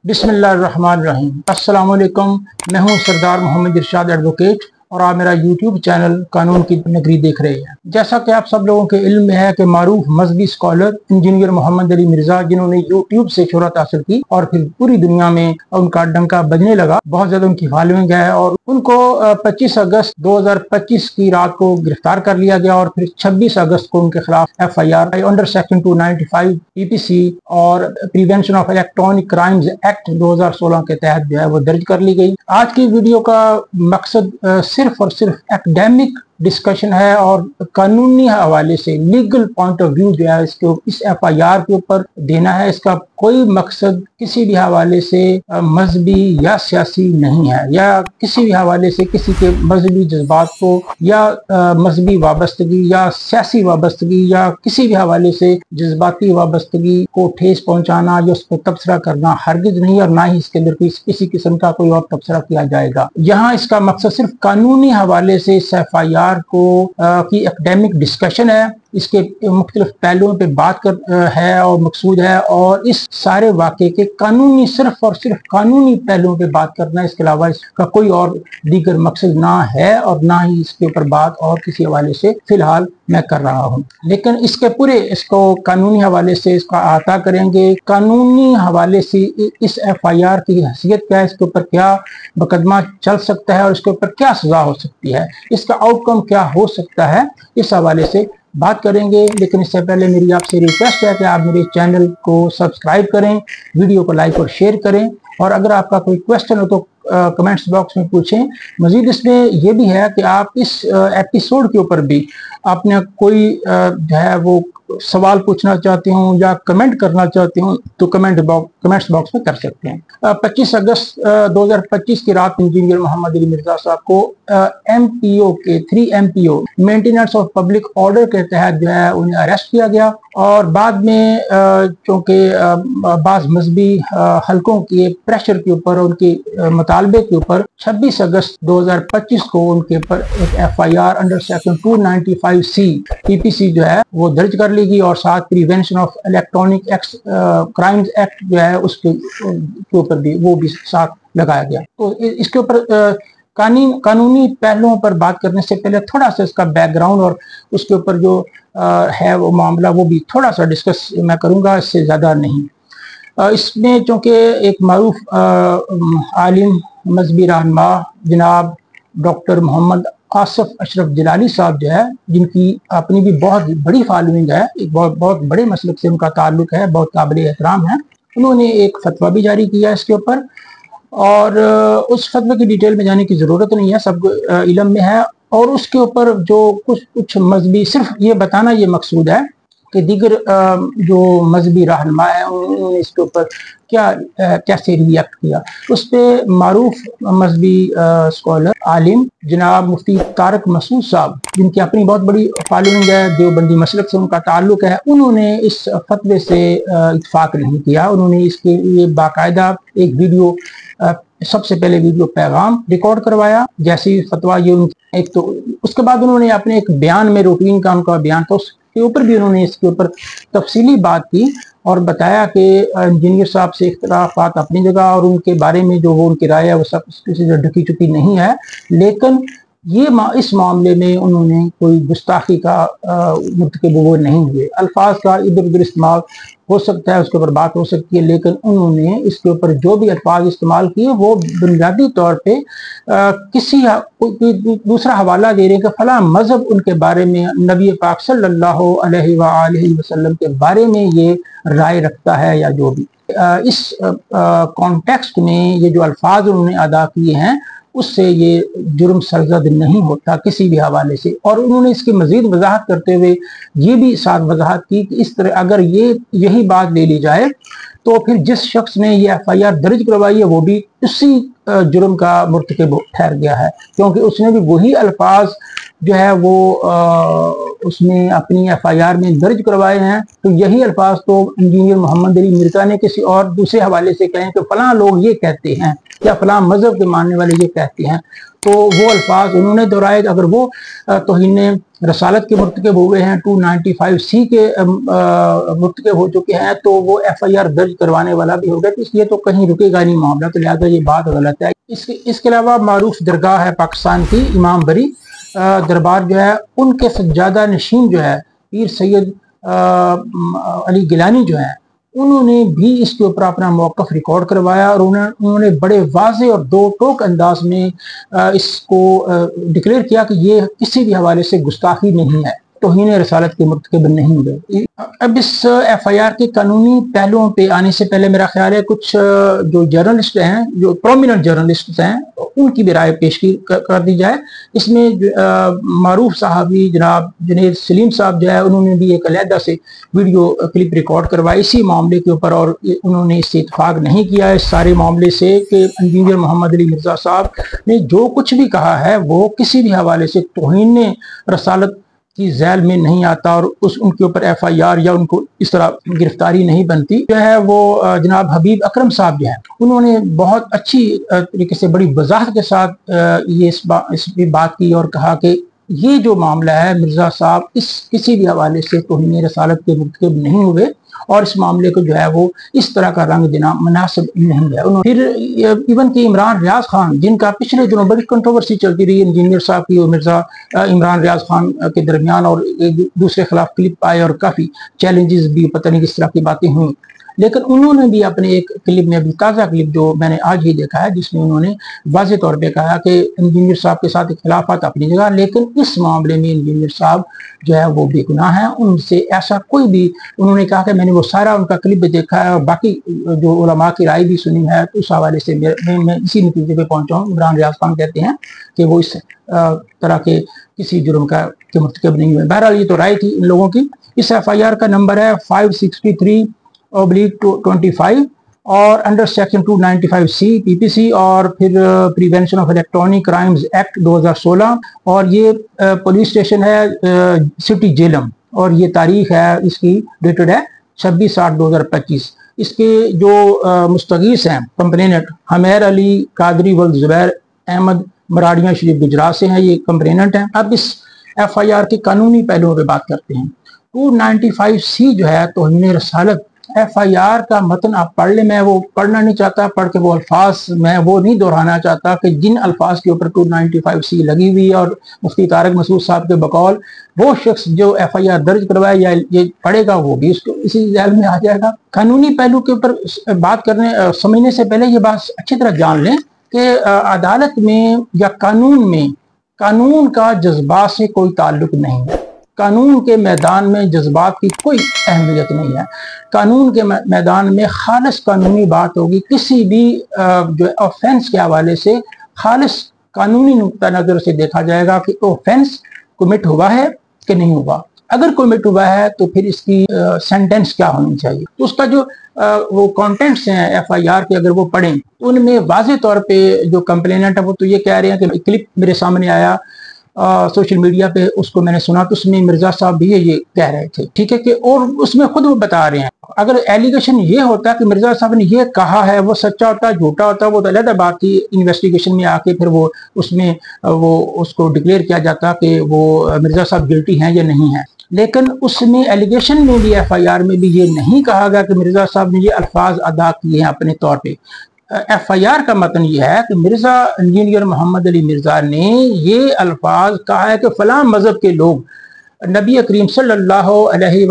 बिस्मिल्लाहिर्रहमानिर्रहीम। अस्सलाम वालेकुम। मैं हूं सरदार मोहम्मद इरशाद एडवोकेट और आप मेरा यूट्यूब चैनल कानून की नगरी देख रहे हैं। जैसा कि आप सब लोगों के इल्म में है कि मारूफ मजहबी स्कॉलर इंजीनियर मोहम्मद अली मिर्जा, जिन्होंने यूट्यूब से शोहरत हासिल की और फिर पूरी दुनिया में उनका डंका बजने लगा, बहुत ज्यादा उनकी फॉलोइंग है, और उनको 25 अगस्त 2025 की रात को गिरफ्तार कर लिया गया और फिर 26 अगस्त को उनके खिलाफ FIR अंडर सेक्शन 295 PPC और prevention of electronic crimes act 2016 के तहत जो है वो दर्ज कर ली गई। आज की वीडियो का मकसद सिर्फ और सिर्फ एकेडमिक डिस्कशन है और कानूनी हवाले से लीगल पॉइंट ऑफ व्यू जो है इस FIR के ऊपर देना है। इसका कोई मकसद किसी भी हवाले से मजहबी या सियासी नहीं है, या किसी भी हवाले से किसी के मजहबी जज्बात को या मजहबी वाबस्तगी या सियासी वाबस्तगी या किसी भी हवाले से जज्बाती वाबस्तगी को ठेस पहुंचाना या उस पर तबसरा करना हरगिज नहीं, और ना ही इसके अंदर किसी किस्म का कोई और तबसरा किया जाएगा। यहाँ इसका मकसद सिर्फ कानूनी हवाले से इस FIR को की एकेडमिक डिस्कशन है, इसके मुख्तलिफ पहलुओं पे बात कर है और मकसूद है, और इस सारे वाक़े के कानूनी सिर्फ और सिर्फ कानूनी पहलुओं पे बात करना है। इसके अलावा इसका कोई और दीगर मकसद ना है और ना ही इसके ऊपर बात और किसी हवाले से फिलहाल मैं कर रहा हूँ। लेकिन इसके पूरे इसको कानूनी हवाले से इसका अहाता करेंगे, कानूनी हवाले से इस FIR की हैसियत क्या है, इसके ऊपर क्या मुकदमा चल सकता है और इसके ऊपर क्या सजा हो सकती है, इसका आउटकम क्या हो सकता है, इस हवाले से बात करेंगे। लेकिन इससे पहले मेरी आपसे रिक्वेस्ट है कि आप मेरे चैनल को सब्सक्राइब करें, वीडियो को लाइक और शेयर करें, और अगर आपका कोई क्वेश्चन हो तो कमेंट्स बॉक्स में पूछें। मजीद इसमें यह भी है कि आप इस एपिसोड के ऊपर भी आपने कोई जो है वो सवाल पूछना चाहते हो या कमेंट करना चाहते हो तो कमेंट्स बॉक्स में कर सकते हैं। 25 अगस्त 2025 की रात इंजीनियर मोहम्मद अली मिर्जा साहब को MPO के 3 MPO maintenance of public order के तहत जो है उन्हें अरेस्ट किया गया, और बाद में चूंकि बाज़ मजहबी हलकों के प्रेशर के ऊपर उनके मुतालबे के ऊपर 26 अगस्त 2025 को उनके ऊपर एक FIR under section 295C PPC जो है वो दर्ज कर ली गई, और साथ prevention of electronic crimes act जो है उसके ऊपर भी वो भी साथ लगाया गया। तो इसके ऊपर कानूनी पहलुओं पर बात करने से पहले थोड़ा सा इसका बैकग्राउंड और उसके ऊपर जो है वो मामला वो भी थोड़ा सा डिस्कस मैं करूंगा, इससे ज़्यादा नहीं। इसमें चूँकि एक मारूफ आलिम मजहबी रहनुमा जनाब डॉक्टर मोहम्मद आसिफ अशरफ जलाली साहब जो है, जिनकी अपनी भी बहुत बड़ी फॉलोइंग है, एक बहुत बड़े मसलक से उनका ताल्लुक है, बहुत काबिल एहतराम है, उन्होंने एक फतवा भी जारी किया इसके ऊपर, और उस फतवे की डिटेल में जाने की ज़रूरत नहीं है, सबको इल्म में है। और उसके ऊपर जो कुछ मजहबी, सिर्फ ये बताना ये मकसूद है कि दीगर जो मजहबी रहनुमा है उन्होंने इसके ऊपर कैसे रिएक्ट किया। उस पर मारूफ मजहबी स्कॉलर आलिम जनाब मुफ्ती तारक मसूद साहब, जिनकी अपनी बहुत बड़ी फॉलोइंग है, देवबंदी मसलक से उनका ताल्लुक है, उन्होंने इस फतवे से इत्फाक नहीं किया। उन्होंने इसके लिए बाकायदा एक वीडियो, सबसे पहले वीडियो पैगाम रिकॉर्ड करवाया, जैसे ही फतवा ये एक, तो उसके बाद उन्होंने अपने एक बयान में, रूटीन का उनका बयान था, उसके ऊपर भी उन्होंने इसके ऊपर तफसीली बात की और बताया कि इंजीनियर साहब से इख्तलाफात अपनी जगह और उनके बारे में जो वो उनकी राय है वो सब किसी से ढकी चुकी नहीं है, लेकिन ये इस मामले में उन्होंने कोई गुस्ताखी का मुर्तकिब वो नहीं हुए। अल्फाज का इधर उधर इस्तेमाल हो सकता है, उसके ऊपर बात हो सकती है, लेकिन उन्होंने इसके ऊपर जो भी अल्फाज इस्तेमाल किए वो बुनियादी तौर पे किसी दूसरा हवाला दे रहे हैं कि फला मजहब उनके बारे में, नबी पाक सल्लल्लाहु अलैहि वसल्लम के बारे में ये राय रखता है या जो भी। इस कॉन्टेक्स्ट में ये जो अल्फाज उन्होंने अदा किए हैं उससे ये जुर्म सरजद नहीं होता किसी भी हवाले से। और उन्होंने इसकी मजीद वजाहत करते हुए ये भी साथ वजाहत की कि इस तरह अगर यही बात ले ली जाए तो फिर जिस शख्स ने ये FIR दर्ज करवाई है वो भी उसी जुर्म का मुर्तकिब ठहर गया है, क्योंकि उसने भी वही अल्फाज जो है वो उसने अपनी FIR में दर्ज करवाए हैं। तो यही अल्फाज तो इंजीनियर मोहम्मद अली मिर्जा ने किसी और दूसरे हवाले से कहें कि फलां लोग ये कहते हैं या फलां मजहब के मानने वाले ये कहते हैं, तो वो अल्फाज उन्होंने दोहराए। अगर वो तौहीन रसालत के मुर्तकिब हुए हैं, 295C के मुर्तकिब हो चुके हैं, तो वो FIR दर्ज करवाने वाला भी होगा। तो इसलिए तो कहीं रुकेगा नहीं मामला, तो लिहाजा ये बात गलत है। इसके अलावा मारूफ दरगाह है पाकिस्तान की इमाम बरी दरबार जो है, उनके सज्जादा नशीन जो है पीर सैयद अली गिलानी जो है, उन्होंने भी इसके ऊपर अपना मौक़िफ़ रिकॉर्ड करवाया और उन्होंने बड़े वाज़े और दो टोक अंदाज में इसको डिक्लेयर किया कि ये किसी भी हवाले से गुस्ताखी नहीं है, तौहीन रसालत के मुर्तकिब नहीं हुए। अब इस FIR के कानूनी पहलुओं पे आने से पहले मेरा ख्याल है कुछ जो जर्नलिस्ट हैं, जो प्रोमिनेंट जर्नलिस्ट हैं, उनकी भी राय पेश कर दी जाए। इसमें मारूफ साहबी जनाब जुनैद सलीम साहब जो है, उन्होंने भी एक अलहदा से वीडियो क्लिप रिकॉर्ड करवाई इसी मामले के ऊपर, और उन्होंने इससे इत्फाक नहीं किया इस सारे मामले से कि इंजीनियर मोहम्मद अली मिर्जा साहब ने जो कुछ भी कहा है वो किसी भी हवाले से तौहीन रसालत की झैल में नहीं आता, और उनके ऊपर FIR या उनको इस तरह गिरफ्तारी नहीं बनती। जो है वो जनाब हबीब अकरम साहब जो है, उन्होंने बहुत अच्छी तरीके से बड़ी वजाहत के साथ ये इस बात की और कहा कि ये जो मामला है, मिर्जा साहब इस किसी भी हवाले से तौहीन रसालत के मुर्तकिब नहीं हुए, और इस मामले को जो है वो इस तरह का रंग देना मुनासिब नहीं है। फिर इवन कि इमरान रियाज खान, जिनका पिछले दिनों बड़ी कंट्रोवर्सी चलती रही इंजीनियर साहब की और मिर्जा इमरान रियाज खान के दरमियान, और एक दूसरे खिलाफ क्लिप आए और काफ़ी चैलेंजेस भी, पता नहीं किस तरह की बातें हुई, लेकिन उन्होंने भी अपने एक क्लिप में, अभी ताज़ा क्लिप जो मैंने आज ही देखा है, जिसमें उन्होंने वाज़े तौर पे कहा कि इंजीनियर साहब के साथ इख्तिलाफात अपनी जगह, लेकिन इस मामले में इंजीनियर साहब जो है वो बेगुनाह हैं, उनसे ऐसा कोई भी, उन्होंने कहा कि मैंने वो सारा उनका क्लिप भी देखा है और बाकी जो उलमा की राय भी सुनी है, तो उस हवाले से मैं इसी नतीजे पे पहुंचा हूँ। इमरान रियाज खान कहते हैं कि वो इस तरह के किसी जुर्म के मुर्तकिब नहीं हुए। बहरहाल ये तो राय थी इन लोगों की। इस FIR का नंबर है 563/25 और अंडर सेक्शन 295C PPC, और फिर prevention of electronic crimes act 2016, और ये पुलिस स्टेशन है सिटी जेलम, और ये तारीख है इसकी डेटेड है 26/8/2025। इसके जो मुस्तगीस हैं कंप्लेनेंट हमेर अली कादरी वल जुबैर अहमद मराड़िया शरीफ गुजरात से हैं, ये कंप्लेनेंट हैं। अब इस FIR के कानूनी पहलुओं पे बात करते हैं। 295C जो है तौहीन रसालत, FIR का मतन आप पढ़ ले, मैं वो पढ़ना नहीं चाहता, पढ़ के वो अल्फाज मैं वो नहीं दोहराना चाहता कि जिन अल्फाज के ऊपर 295C लगी हुई है, और मुफ्ती तारक मसूद साहब के बकौल वो शख्स जो FIR दर्ज करवाए या ये पढ़ेगा वो भी इसको इसी जेल में आ जाएगा। कानूनी पहलू के ऊपर बात करने समझने से पहले ये बात अच्छी तरह जान लें कि अदालत में या कानून में, कानून का जज्बात से कोई ताल्लुक नहीं है। कानून के मैदान में जज्बात की कोई अहमियत नहीं है। कानून के मैदान में खालिस कानूनी बात होगी। किसी भी जो ऑफेंस के हवाले से खालिस कानूनी नुक्ता नज़र से देखा जाएगा कि ऑफेंस कमिट हुआ है कि नहीं हुआ। अगर कमिट हुआ है तो फिर इसकी सेंटेंस क्या होनी चाहिए। तो उसका जो वो कंटेंट्स हैं FIR के, अगर वो पढ़ें तो उनमें वाज़े तौर पे जो कंप्लेनेंट है वो तो ये कह रहे हैं कि क्लिप मेरे सामने आया सोशल मीडिया पे, उसको मैंने सुना, तो उसमें मिर्जा साहब भी ये कह रहे थे, ठीक है कि, और उसमें खुद वो बता रहे हैं। अगर एलिगेशन ये होता कि मिर्जा साहब ने ये कहा है, वो सच्चा होता झूठा होता वो तो अलग बात थी। इन्वेस्टिगेशन में आके फिर वो उसमें वो उसको डिक्लेयर किया जाता कि वो मिर्जा साहब गिल्टी हैं या नहीं है। लेकिन उसमें एलिगेशन में भी FIR में भी ये नहीं कहा गया कि मिर्जा साहब ने ये अल्फाज अदा किए हैं अपने तौर पे। FIR का मतन ये है कि मिर्जा इंजीनियर मोहम्मद अली मिर्जा ने ये अल्फाज कहा है कि फलां मजहब के लोग नबी करीम सल्लल्लाहु अलैहि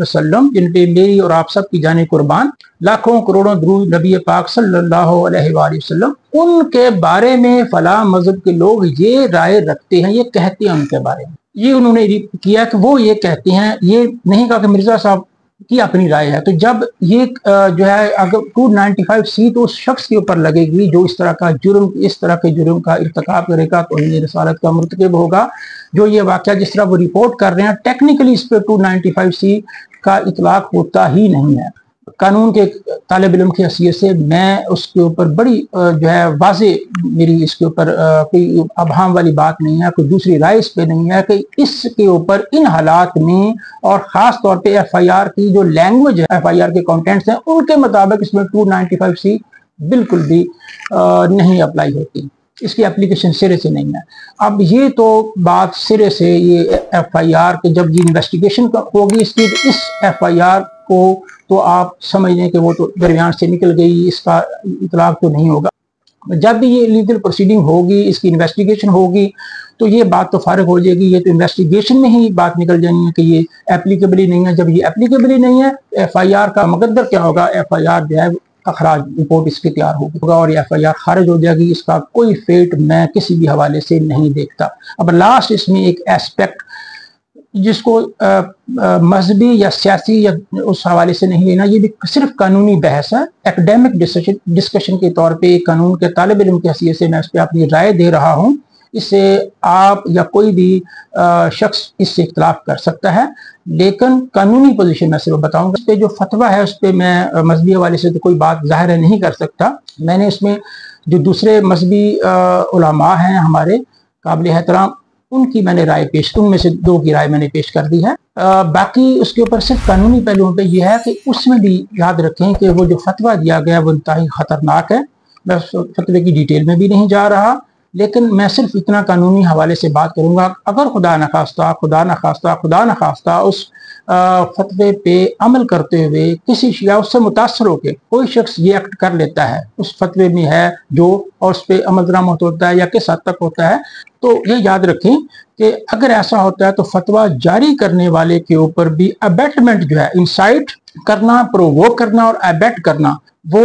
वसल्लम, जिन पे मेरी और आप सब की जाने कुर्बान, लाखों करोड़ों दुरूद नबी पाक सल्लल्लाहु अलैहि वसल्लम, उनके बारे में फलां मजहब के लोग ये राय रखते हैं, ये कहते हैं उनके बारे में। ये उन्होंने किया कि वो ये कहते हैं, ये नहीं कहा कि मिर्जा साहब की अपनी राय है। तो जब ये जो है अगर 295C तो उस शख्स के ऊपर लगेगी जो इस तरह का जुर्म, इस तरह के जुर्म का इर्तिकाब करेगा, तो ये रसालत का मुर्तकिब होगा। जो ये वाक़या जिस तरह वो रिपोर्ट कर रहे हैं, टेक्निकली इस पर 295C का इतलाक होता ही नहीं है। कानून के तालिब इल्म की हैसियत से मैं उसके ऊपर बड़ी जो है वाज़ेह मेरी इसके ऊपर कोई अबहम वाली बात नहीं है, कोई दूसरी राय इस पे नहीं है कि इसके ऊपर इन हालात में और ख़ास तौर पे FIR की जो लैंग्वेज है, FIR के कंटेंट्स हैं, उनके मुताबिक इसमें 295C बिल्कुल भी नहीं अप्लाई होती, इसकी एप्लीकेशन सिरे से नहीं है। अब ये तो बात सिरे से ये FIR के जब ये इन्वेस्टिगेशन होगी इसकी, इस FIR को तो आप समझ लें कि वो तो दरमियान से निकल गई, इसका इतलाक तो नहीं होगा। जब भी ये लीगल प्रोसीडिंग होगी, इसकी इन्वेस्टिगेशन होगी, तो ये बात तो फारिग हो जाएगी। ये तो इन्वेस्टिगेशन में ही बात निकल जानी है कि ये एप्लीकेबल ही नहीं है। जब ये एप्लीकेबल ही नहीं है, FIR का मुकद्दर क्या होगा, FIR जो है अखराज रिपोर्ट इसकी तैयार होगा और ये FIR खारिज हो जाएगी। इसका कोई फेट मैं किसी भी हवाले से नहीं देखता। अब लास्ट इसमें एक एस्पेक्ट जिसको मजहबी या सियासी या उस हवाले से नहीं लेना, ये भी सिर्फ कानूनी बहस है, एकेडमिक डिस्कशन के तौर पे कानून के तालिब इल्म की हैसियत से मैं इस पर अपनी राय दे रहा हूँ। इससे आप या कोई भी शख्स इससे इख्तलाफ कर सकता है, लेकिन कानूनी पोजीशन में सिर्फ बताऊंगा। इस पे जो फतवा है उस पर मैं मजहबी हवाले से तो कोई बात जाहिर नहीं कर सकता। मैंने इसमें जो दूसरे मजहबी उलमा हैं हमारे काबिल एहतराम, उनकी मैंने राय पेश, उनमें से 2 की राय मैंने पेश कर दी है। बाकी उसके ऊपर सिर्फ कानूनी पहलुओं पे यह है कि उसमें भी याद रखें कि वो जो फतवा दिया गया वो इंतहाई ख़तरनाक है। मैं उस फतवे की डिटेल में भी नहीं जा रहा, लेकिन मैं सिर्फ इतना कानूनी हवाले से बात करूंगा। अगर खुदा न खास्ता उस फतवे पे अमल करते हुए किसी या उससे मुतासर होकर कोई शख्स ये एक्ट कर लेता है, उस फतवे में है जो, और उस पर अमल दरामद होता है या किस हद तक होता है, तो ये याद रखें कि अगर ऐसा होता है तो फतवा जारी करने वाले के ऊपर भी अबेटमेंट जो है, इंसाइट करना, प्रोवोक करना और अबेट करना, वो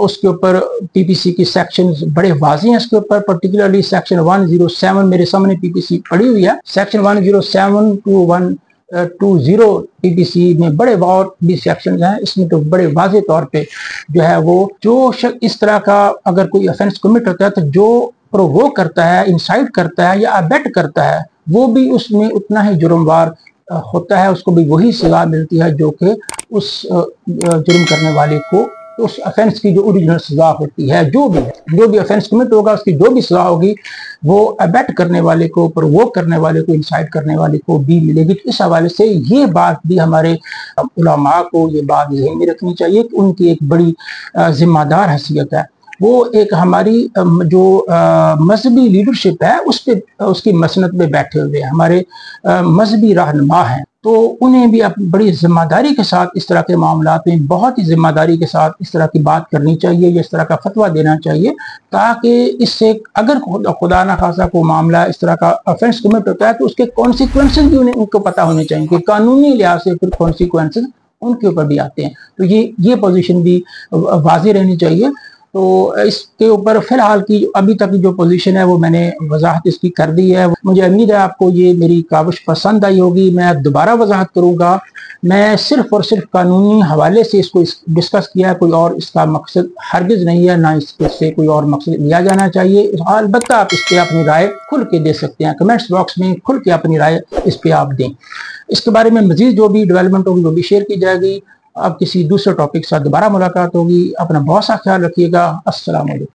उसके ऊपर PPC की सेक्शंस बड़े वाज़ेह हैं। इसके ऊपर पर्टिकुलरली सेक्शन 107 मेरे सामने PPC पड़ी हुई है। सेक्शन 107 to 120 PPC में बड़े और भी सेक्शन हैं। इसमें तो बड़े वाज़ेह तौर पे जो है वो जो इस तरह का अगर कोई ऑफेंस कमिट होता है तो जो प्रोवोक करता है, इंसाइट करता है या अबेट करता है, वो भी उसमें उतना ही जुर्मवार होता है, उसको भी वही सजा मिलती है जो कि उस जुर्म करने वाले को उस ऑफेंस की जो ओरिजिनल सजा होती है। जो भी ऑफेंस कमिट होगा उसकी जो भी सजा होगी वो अबेट करने वाले को, प्रोवोक करने वाले को, इंसाइट करने वाले को भी मिलेगी। इस हवाले से ये बात भी हमारे उलमा को ये बात ज़हन में रखनी चाहिए कि उनकी एक बड़ी जिम्मेदार हैसियत है। वो एक हमारी जो मजहबी लीडरशिप है उस पे, उसकी मसनत पे बैठे हुए हमारे मजहबी रहनुमा हैं, तो उन्हें भी अपनी बड़ी जिम्मेदारी के साथ इस तरह के मामलात में बहुत ही जिम्मेदारी के साथ इस तरह की बात करनी चाहिए या इस तरह का फतवा देना चाहिए, ताकि इससे अगर खुदा न खासा को मामला इस तरह का ऑफेंस कमिट होता है तो उसके कॉन्सिक्वेंसेस भी उनको पता होने चाहिए कि कानूनी लिहाज से फिर कॉन्सिक्वेंसेस उनके ऊपर भी आते हैं। तो ये पोजीशन भी वाज़ेह रहनी चाहिए। तो इसके ऊपर फिलहाल की अभी तक की जो पोजीशन है वो मैंने वजाहत इसकी कर दी है। मुझे उम्मीद है आपको ये मेरी काविश पसंद आई होगी। मैं दोबारा वजाहत करूँगा, मैं सिर्फ और सिर्फ कानूनी हवाले से इसको डिस्कस किया है, कोई और इसका मकसद हरगिज़ नहीं है, ना इससे कोई और मकसद लिया जाना चाहिए। अलबत्ता आप इस पर अपनी राय खुल के दे सकते हैं, कमेंट्स बॉक्स में खुल के अपनी राय इस पर आप दें। इसके बारे में मजीद जो भी डेवलपमेंट होगी वो भी शेयर की जाएगी। अब किसी दूसरे टॉपिक के साथ दोबारा मुलाकात होगी। अपना बहुत सा ख्याल रखिएगा। अस्सलाम वालेकुम।